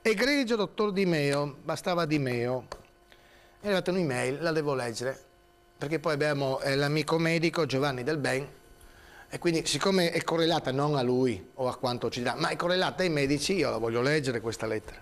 Egregio dottor Di Meo, bastava Di Meo. È arrivata un'email, la devo leggere, perché poi abbiamo l'amico medico Giovanni Del Ben, e quindi siccome è correlata non a lui o a quanto ci dà, ma è correlata ai medici, io la voglio leggere questa lettera.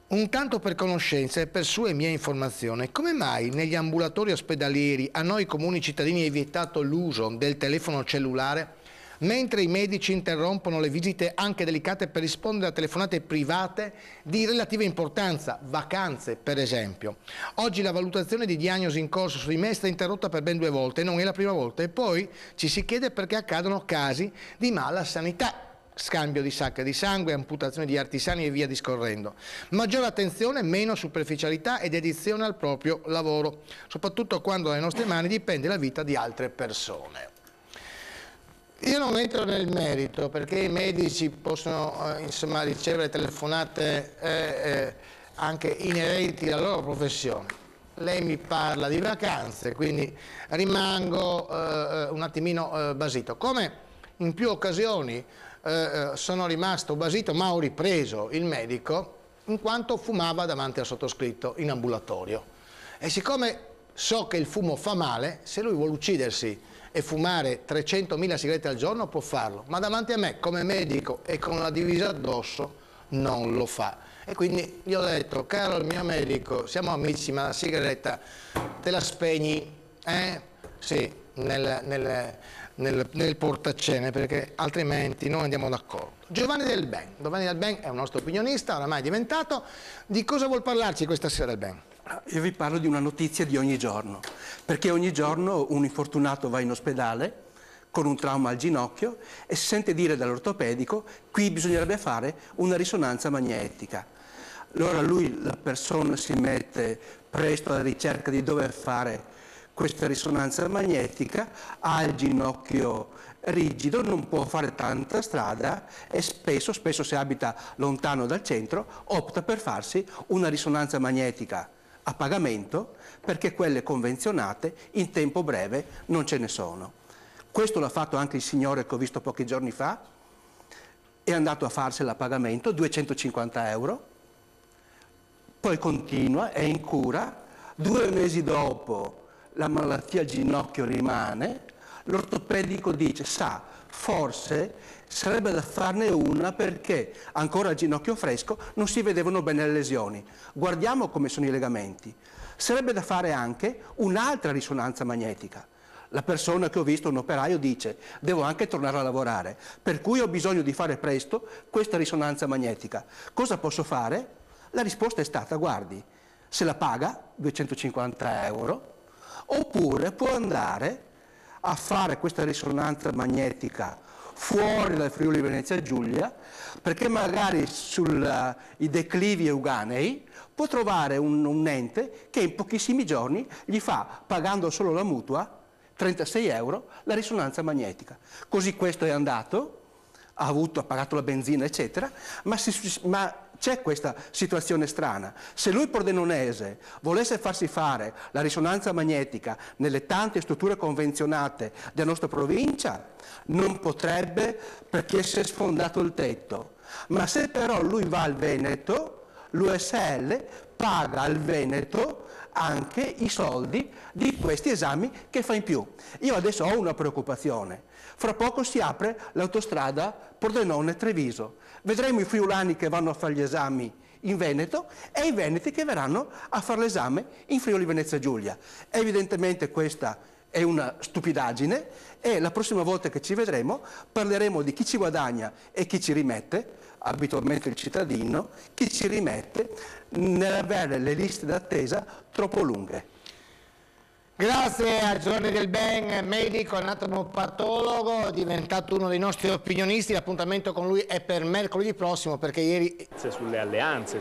Un tanto per conoscenza e per sua e mia informazione, come mai negli ambulatori ospedalieri a noi comuni cittadini è vietato l'uso del telefono cellulare, mentre i medici interrompono le visite anche delicate per rispondere a telefonate private di relativa importanza, vacanze per esempio? Oggi la valutazione di diagnosi in corso su di me è stata interrotta per ben 2 volte, non è la prima volta, e poi ci si chiede perché accadono casi di mala sanità. Scambio di sacche di sangue, amputazione di arti sani e via discorrendo. Maggiore attenzione, meno superficialità ed dedizione al proprio lavoro, soprattutto quando dalle nostre mani dipende la vita di altre persone. Io non entro nel merito perché i medici possono insomma, ricevere telefonate anche inerenti alla loro professione. Lei mi parla di vacanze, quindi rimango un attimino basito. Come in più occasioni sono rimasto basito, ma ho ripreso il medico in quanto fumava davanti al sottoscritto in ambulatorio. E siccome so che il fumo fa male, se lui vuole uccidersi e fumare 300.000 sigarette al giorno può farlo, ma davanti a me come medico e con la divisa addosso non lo fa. E quindi gli ho detto: caro il mio medico, siamo amici, ma la sigaretta te la spegni? Sì, nel portacene, perché altrimenti non andiamo d'accordo. Giovanni Del Ben. Giovanni Del Ben è un nostro opinionista, oramai diventato. Di cosa vuol parlarci questa sera Del Ben? Io vi parlo di una notizia di ogni giorno, perché ogni giorno un infortunato va in ospedale con un trauma al ginocchio e si sente dire dall'ortopedico: qui bisognerebbe fare una risonanza magnetica. Allora la persona si mette presto alla ricerca di dove fare questa risonanza magnetica, ha il ginocchio rigido, non può fare tanta strada e spesso se abita lontano dal centro opta per farsi una risonanza magnetica a pagamento, perché quelle convenzionate in tempo breve non ce ne sono. Questo l'ha fatto anche il signore che ho visto pochi giorni fa, è andato a farsela a pagamento, 250 euro, poi continua, è in cura, 2 mesi dopo la malattia al ginocchio rimane, l'ortopedico dice: sa, forse sarebbe da farne una perché ancora al ginocchio fresco non si vedevano bene le lesioni. Guardiamo come sono i legamenti. Sarebbe da fare anche un'altra risonanza magnetica. La persona che ho visto, un operaio, dice: devo anche tornare a lavorare, per cui ho bisogno di fare presto questa risonanza magnetica. Cosa posso fare? La risposta è stata: guardi, se la paga, 250 euro, oppure può andare a fare questa risonanza magnetica fuori dal Friuli Venezia Giulia, perché magari sui declivi euganei può trovare un ente che in pochissimi giorni gli fa, pagando solo la mutua, 36 euro, la risonanza magnetica. Così questo è andato, ha pagato la benzina eccetera, ma c'è questa situazione strana. Se lui pordenonese volesse farsi fare la risonanza magnetica nelle tante strutture convenzionate della nostra provincia, non potrebbe, perché si è sfondato il tetto. Ma se però lui va al Veneto, l'USL paga al Veneto anche i soldi di questi esami che fa in più. Io adesso ho una preoccupazione. Fra poco si apre l'autostrada Pordenone-Treviso. Vedremo i friulani che vanno a fare gli esami in Veneto e i veneti che verranno a fare l'esame in Friuli Venezia Giulia. Evidentemente questa è una stupidaggine e la prossima volta che ci vedremo parleremo di chi ci guadagna e chi ci rimette, abitualmente il cittadino, chi ci rimette nell'avere le liste d'attesa troppo lunghe. Grazie a Giovanni Del Ben, medico anatomopatologo, diventato uno dei nostri opinionisti. L'appuntamento con lui è per mercoledì prossimo, perché ieri... Sulle alleanze,